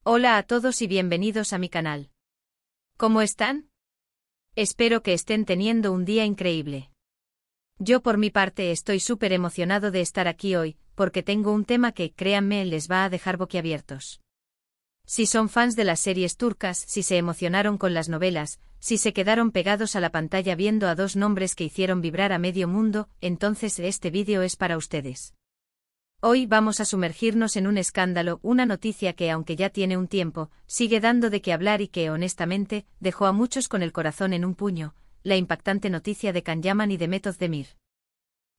Hola a todos y bienvenidos a mi canal. ¿Cómo están? Espero que estén teniendo un día increíble. Yo por mi parte estoy súper emocionado de estar aquí hoy, porque tengo un tema que, créanme, les va a dejar boquiabiertos. Si son fans de las series turcas, si se emocionaron con las novelas, si se quedaron pegados a la pantalla viendo a dos nombres que hicieron vibrar a medio mundo, entonces este vídeo es para ustedes. Hoy vamos a sumergirnos en un escándalo, una noticia que, aunque ya tiene un tiempo, sigue dando de qué hablar y que, honestamente, dejó a muchos con el corazón en un puño, la impactante noticia de Can Yaman y Demet Özdemir.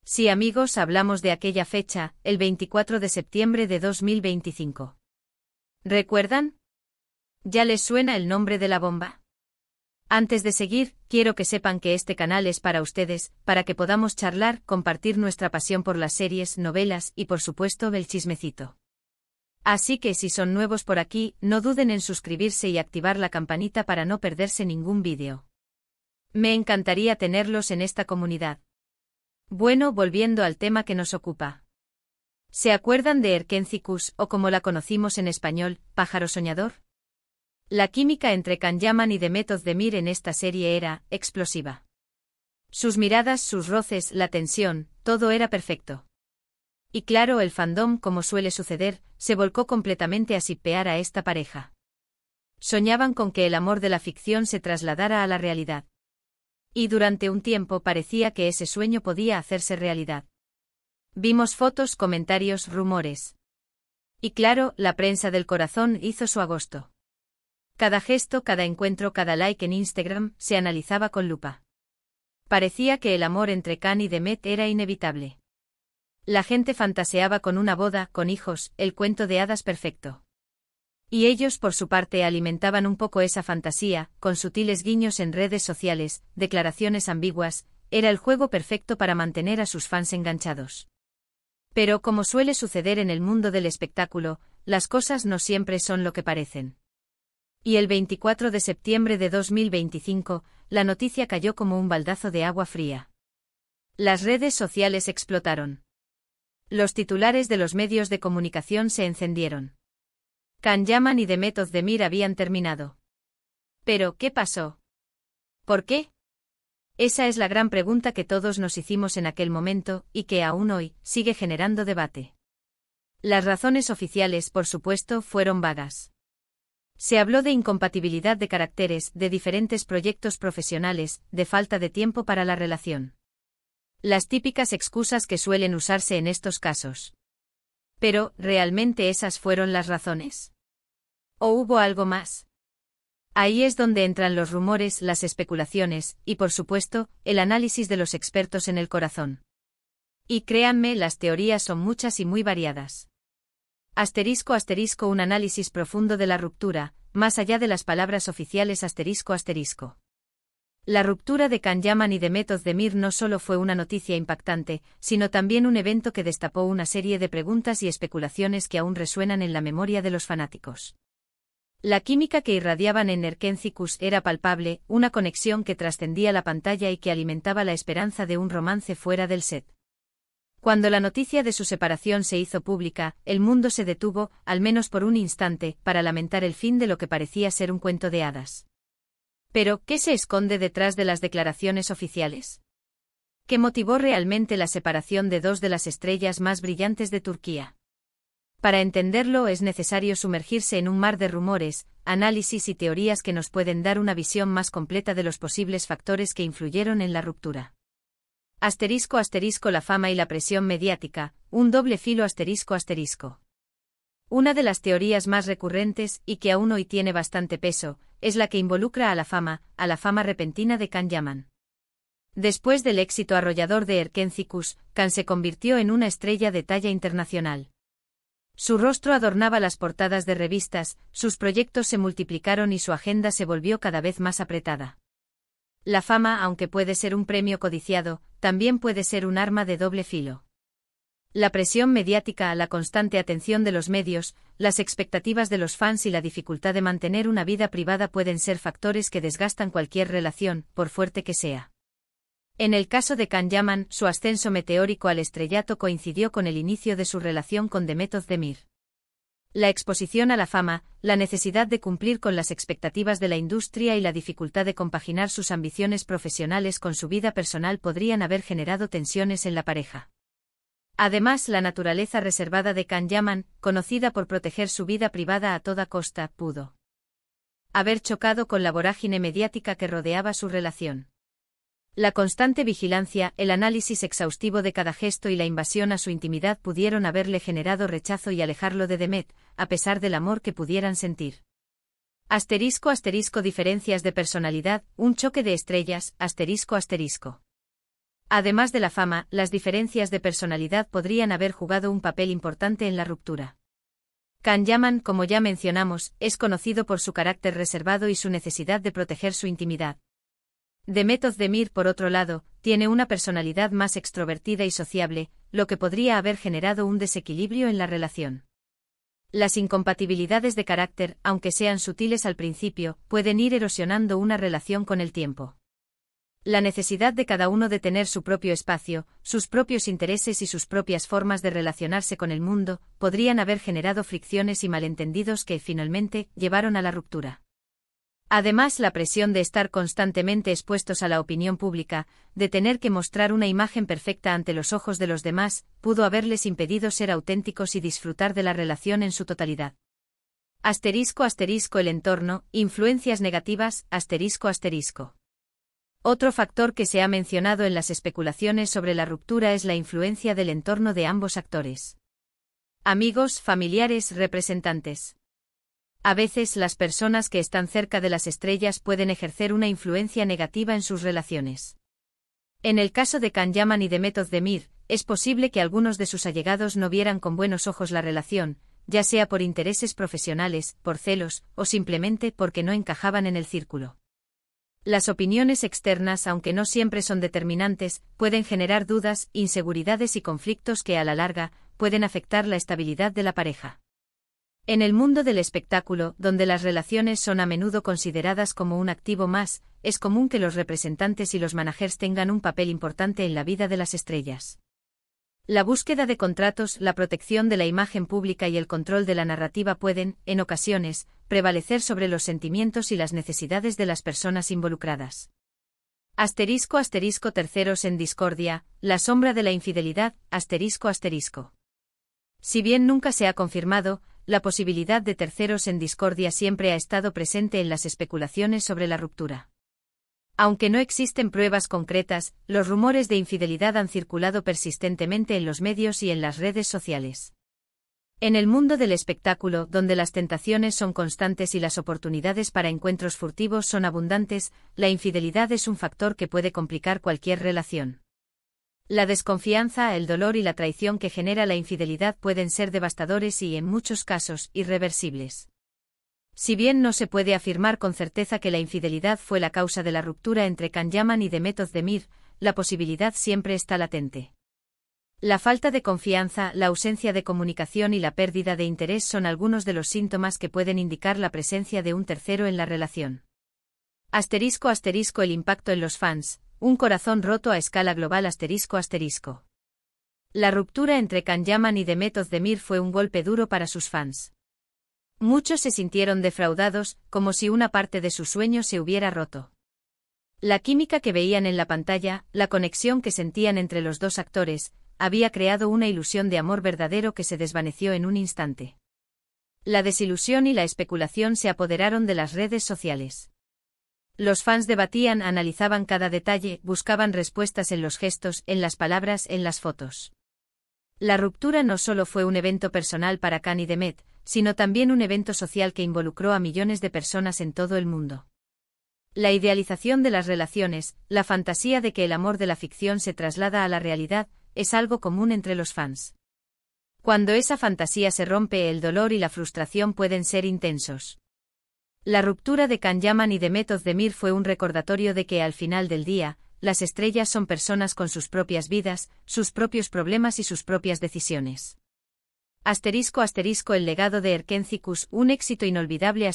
Sí, amigos, hablamos de aquella fecha, el 24 de septiembre de 2025. ¿Recuerdan? ¿Ya les suena el nombre de la bomba? Antes de seguir, quiero que sepan que este canal es para ustedes, para que podamos charlar, compartir nuestra pasión por las series, novelas y por supuesto el chismecito. Así que si son nuevos por aquí, no duden en suscribirse y activar la campanita para no perderse ningún vídeo. Me encantaría tenerlos en esta comunidad. Bueno, volviendo al tema que nos ocupa. ¿Se acuerdan de Erkenci o como la conocimos en español, Pájaro Soñador? La química entre Can Yaman y Demet Özdemir en esta serie era explosiva. Sus miradas, sus roces, la tensión, todo era perfecto. Y claro, el fandom, como suele suceder, se volcó completamente a shippear a esta pareja. Soñaban con que el amor de la ficción se trasladara a la realidad. Y durante un tiempo parecía que ese sueño podía hacerse realidad. Vimos fotos, comentarios, rumores. Y claro, la prensa del corazón hizo su agosto. Cada gesto, cada encuentro, cada like en Instagram se analizaba con lupa. Parecía que el amor entre Can y Demet era inevitable. La gente fantaseaba con una boda, con hijos, el cuento de hadas perfecto. Y ellos por su parte alimentaban un poco esa fantasía, con sutiles guiños en redes sociales, declaraciones ambiguas, era el juego perfecto para mantener a sus fans enganchados. Pero como suele suceder en el mundo del espectáculo, las cosas no siempre son lo que parecen. Y el 24 de septiembre de 2025, la noticia cayó como un baldazo de agua fría. Las redes sociales explotaron. Los titulares de los medios de comunicación se encendieron. Can Yaman y Demet Özdemir habían terminado. ¿Pero qué pasó? ¿Por qué? Esa es la gran pregunta que todos nos hicimos en aquel momento, y que aún hoy sigue generando debate. Las razones oficiales, por supuesto, fueron vagas. Se habló de incompatibilidad de caracteres, de diferentes proyectos profesionales, de falta de tiempo para la relación. Las típicas excusas que suelen usarse en estos casos. Pero, ¿realmente esas fueron las razones? ¿O hubo algo más? Ahí es donde entran los rumores, las especulaciones, y por supuesto, el análisis de los expertos en el corazón. Y créanme, las teorías son muchas y muy variadas. Asterisco asterisco un análisis profundo de la ruptura, más allá de las palabras oficiales asterisco asterisco. La ruptura de Can Yaman y Demet Özdemir no solo fue una noticia impactante, sino también un evento que destapó una serie de preguntas y especulaciones que aún resuenan en la memoria de los fanáticos. La química que irradiaban en Erkenci era palpable, una conexión que trascendía la pantalla y que alimentaba la esperanza de un romance fuera del set. Cuando la noticia de su separación se hizo pública, el mundo se detuvo, al menos por un instante, para lamentar el fin de lo que parecía ser un cuento de hadas. Pero, ¿qué se esconde detrás de las declaraciones oficiales? ¿Qué motivó realmente la separación de dos de las estrellas más brillantes de Turquía? Para entenderlo es necesario sumergirse en un mar de rumores, análisis y teorías que nos pueden dar una visión más completa de los posibles factores que influyeron en la ruptura. Asterisco asterisco la fama y la presión mediática, un doble filo asterisco asterisco. Una de las teorías más recurrentes, y que aún hoy tiene bastante peso, es la que involucra a la fama repentina de Can Yaman. Después del éxito arrollador de Erkenci, Can se convirtió en una estrella de talla internacional. Su rostro adornaba las portadas de revistas, sus proyectos se multiplicaron y su agenda se volvió cada vez más apretada. La fama, aunque puede ser un premio codiciado, también puede ser un arma de doble filo. La presión mediática, la constante atención de los medios, las expectativas de los fans y la dificultad de mantener una vida privada pueden ser factores que desgastan cualquier relación, por fuerte que sea. En el caso de Can Yaman, su ascenso meteórico al estrellato coincidió con el inicio de su relación con Demet Özdemir. La exposición a la fama, la necesidad de cumplir con las expectativas de la industria y la dificultad de compaginar sus ambiciones profesionales con su vida personal podrían haber generado tensiones en la pareja. Además, la naturaleza reservada de Can Yaman, conocida por proteger su vida privada a toda costa, pudo haber chocado con la vorágine mediática que rodeaba su relación. La constante vigilancia, el análisis exhaustivo de cada gesto y la invasión a su intimidad pudieron haberle generado rechazo y alejarlo de Demet, a pesar del amor que pudieran sentir. *** Diferencias de personalidad, un choque de estrellas, ***. Además de la fama, las diferencias de personalidad podrían haber jugado un papel importante en la ruptura. Can Yaman, como ya mencionamos, es conocido por su carácter reservado y su necesidad de proteger su intimidad. Demet Özdemir, por otro lado, tiene una personalidad más extrovertida y sociable, lo que podría haber generado un desequilibrio en la relación. Las incompatibilidades de carácter, aunque sean sutiles al principio, pueden ir erosionando una relación con el tiempo. La necesidad de cada uno de tener su propio espacio, sus propios intereses y sus propias formas de relacionarse con el mundo, podrían haber generado fricciones y malentendidos que, finalmente, llevaron a la ruptura. Además, la presión de estar constantemente expuestos a la opinión pública, de tener que mostrar una imagen perfecta ante los ojos de los demás, pudo haberles impedido ser auténticos y disfrutar de la relación en su totalidad. *** El entorno, influencias negativas, ***. Otro factor que se ha mencionado en las especulaciones sobre la ruptura es la influencia del entorno de ambos actores. Amigos, familiares, representantes. A veces las personas que están cerca de las estrellas pueden ejercer una influencia negativa en sus relaciones. En el caso de Can Yaman y Demet Özdemir, es posible que algunos de sus allegados no vieran con buenos ojos la relación, ya sea por intereses profesionales, por celos, o simplemente porque no encajaban en el círculo. Las opiniones externas, aunque no siempre son determinantes, pueden generar dudas, inseguridades y conflictos que a la larga pueden afectar la estabilidad de la pareja. En el mundo del espectáculo, donde las relaciones son a menudo consideradas como un activo más, es común que los representantes y los managers tengan un papel importante en la vida de las estrellas. La búsqueda de contratos, la protección de la imagen pública y el control de la narrativa pueden, en ocasiones, prevalecer sobre los sentimientos y las necesidades de las personas involucradas. ***. Terceros en discordia, la sombra de la infidelidad, ***. Si bien nunca se ha confirmado, la posibilidad de terceros en discordia siempre ha estado presente en las especulaciones sobre la ruptura. Aunque no existen pruebas concretas, los rumores de infidelidad han circulado persistentemente en los medios y en las redes sociales. En el mundo del espectáculo, donde las tentaciones son constantes y las oportunidades para encuentros furtivos son abundantes, la infidelidad es un factor que puede complicar cualquier relación. La desconfianza, el dolor y la traición que genera la infidelidad pueden ser devastadores y, en muchos casos, irreversibles. Si bien no se puede afirmar con certeza que la infidelidad fue la causa de la ruptura entre Can Yaman y Demet Özdemir, la posibilidad siempre está latente. La falta de confianza, la ausencia de comunicación y la pérdida de interés son algunos de los síntomas que pueden indicar la presencia de un tercero en la relación. ***. El impacto en los fans, un corazón roto a escala global. ***. La ruptura entre Can Yaman y Demet Özdemir fue un golpe duro para sus fans. Muchos se sintieron defraudados, como si una parte de su sueño se hubiera roto. La química que veían en la pantalla, la conexión que sentían entre los dos actores, había creado una ilusión de amor verdadero que se desvaneció en un instante. La desilusión y la especulación se apoderaron de las redes sociales. Los fans debatían, analizaban cada detalle, buscaban respuestas en los gestos, en las palabras, en las fotos. La ruptura no solo fue un evento personal para Can y Demet, sino también un evento social que involucró a millones de personas en todo el mundo. La idealización de las relaciones, la fantasía de que el amor de la ficción se traslada a la realidad, es algo común entre los fans. Cuando esa fantasía se rompe, el dolor y la frustración pueden ser intensos. La ruptura de Can Yaman y Demet Özdemir fue un recordatorio de que, al final del día, las estrellas son personas con sus propias vidas, sus propios problemas y sus propias decisiones. El legado de Erkenci-Kuş, un éxito inolvidable.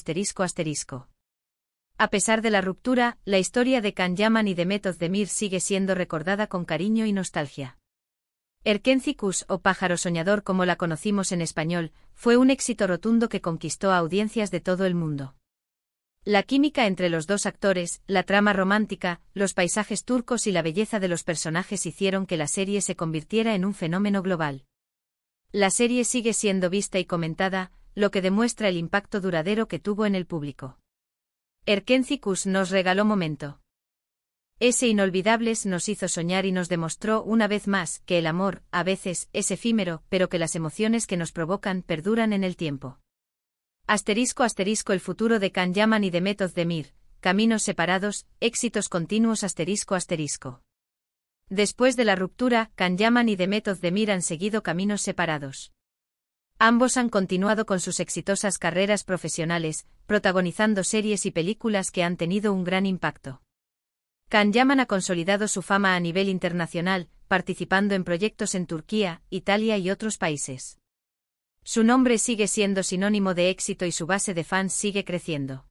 A pesar de la ruptura, la historia de Can Yaman y Demet Özdemir sigue siendo recordada con cariño y nostalgia. Erkenci Kuş, o Pájaro Soñador como la conocimos en español, fue un éxito rotundo que conquistó a audiencias de todo el mundo. La química entre los dos actores, la trama romántica, los paisajes turcos y la belleza de los personajes hicieron que la serie se convirtiera en un fenómeno global. La serie sigue siendo vista y comentada, lo que demuestra el impacto duradero que tuvo en el público. Erkenci Kuş nos regaló momento. Ese inolvidables nos hizo soñar y nos demostró una vez más que el amor, a veces, es efímero, pero que las emociones que nos provocan perduran en el tiempo. *** El futuro de Can Yaman y de Method Demir, caminos separados, éxitos continuos ***. Después de la ruptura, Can Yaman y de Method Demir han seguido caminos separados. Ambos han continuado con sus exitosas carreras profesionales, protagonizando series y películas que han tenido un gran impacto. Can Yaman ha consolidado su fama a nivel internacional, participando en proyectos en Turquía, Italia y otros países. Su nombre sigue siendo sinónimo de éxito y su base de fans sigue creciendo.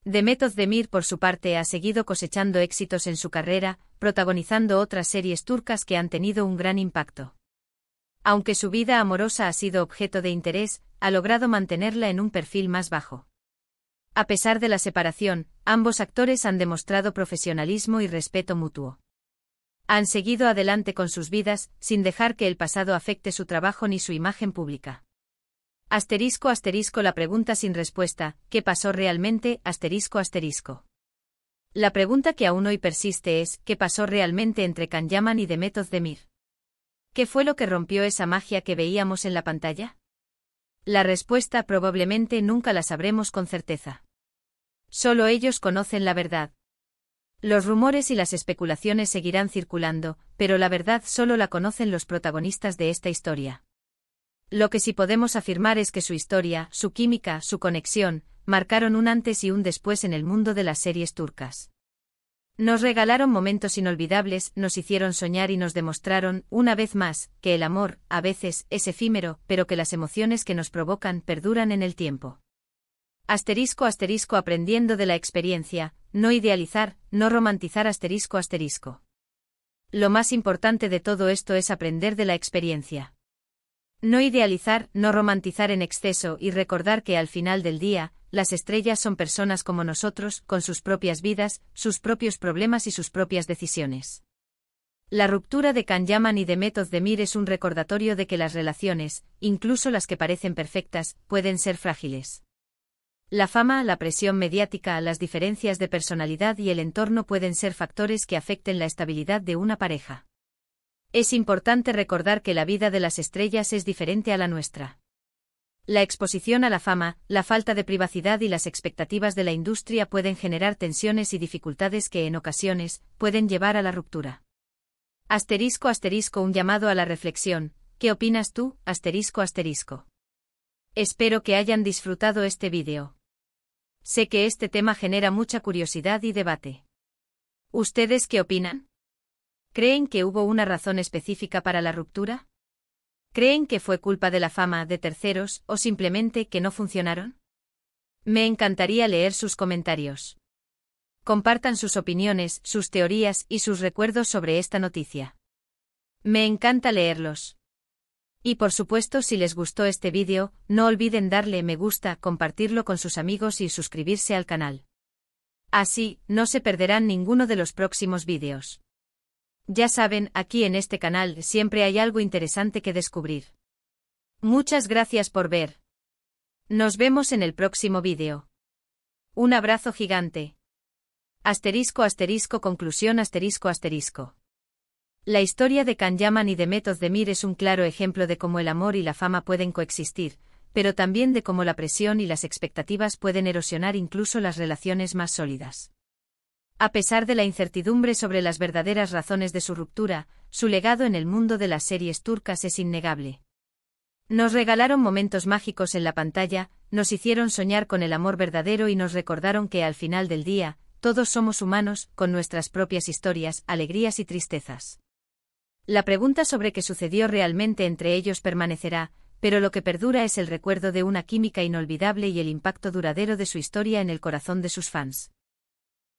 Method Demir, por su parte, ha seguido cosechando éxitos en su carrera, protagonizando otras series turcas que han tenido un gran impacto. Aunque su vida amorosa ha sido objeto de interés, ha logrado mantenerla en un perfil más bajo. A pesar de la separación, ambos actores han demostrado profesionalismo y respeto mutuo. Han seguido adelante con sus vidas, sin dejar que el pasado afecte su trabajo ni su imagen pública. ***, la pregunta sin respuesta, ¿qué pasó realmente? ***. La pregunta que aún hoy persiste es, ¿qué pasó realmente entre Can Yaman y Method Demir? ¿Qué fue lo que rompió esa magia que veíamos en la pantalla? La respuesta probablemente nunca la sabremos con certeza. Solo ellos conocen la verdad. Los rumores y las especulaciones seguirán circulando, pero la verdad solo la conocen los protagonistas de esta historia. Lo que sí podemos afirmar es que su historia, su química, su conexión, marcaron un antes y un después en el mundo de las series turcas. Nos regalaron momentos inolvidables, nos hicieron soñar y nos demostraron, una vez más, que el amor, a veces, es efímero, pero que las emociones que nos provocan perduran en el tiempo. ***, aprendiendo de la experiencia, no idealizar, no romantizar ***. Lo más importante de todo esto es aprender de la experiencia. No idealizar, no romantizar en exceso y recordar que al final del día, las estrellas son personas como nosotros, con sus propias vidas, sus propios problemas y sus propias decisiones. La ruptura de Can Yaman y Method Demir es un recordatorio de que las relaciones, incluso las que parecen perfectas, pueden ser frágiles. La fama, la presión mediática, las diferencias de personalidad y el entorno pueden ser factores que afecten la estabilidad de una pareja. Es importante recordar que la vida de las estrellas es diferente a la nuestra. La exposición a la fama, la falta de privacidad y las expectativas de la industria pueden generar tensiones y dificultades que en ocasiones pueden llevar a la ruptura. ***, un llamado a la reflexión. ¿Qué opinas tú? ***. Espero que hayan disfrutado este vídeo. Sé que este tema genera mucha curiosidad y debate. ¿Ustedes qué opinan? ¿Creen que hubo una razón específica para la ruptura? ¿Creen que fue culpa de la fama de terceros o simplemente que no funcionaron? Me encantaría leer sus comentarios. Compartan sus opiniones, sus teorías y sus recuerdos sobre esta noticia. Me encanta leerlos. Y por supuesto, si les gustó este vídeo, no olviden darle me gusta, compartirlo con sus amigos y suscribirse al canal. Así, no se perderán ninguno de los próximos vídeos. Ya saben, aquí en este canal siempre hay algo interesante que descubrir. Muchas gracias por ver. Nos vemos en el próximo vídeo. Un abrazo gigante. ***, conclusión ***. La historia de Can Yaman y Method Demir es un claro ejemplo de cómo el amor y la fama pueden coexistir, pero también de cómo la presión y las expectativas pueden erosionar incluso las relaciones más sólidas. A pesar de la incertidumbre sobre las verdaderas razones de su ruptura, su legado en el mundo de las series turcas es innegable. Nos regalaron momentos mágicos en la pantalla, nos hicieron soñar con el amor verdadero y nos recordaron que al final del día, todos somos humanos, con nuestras propias historias, alegrías y tristezas. La pregunta sobre qué sucedió realmente entre ellos permanecerá, pero lo que perdura es el recuerdo de una química inolvidable y el impacto duradero de su historia en el corazón de sus fans.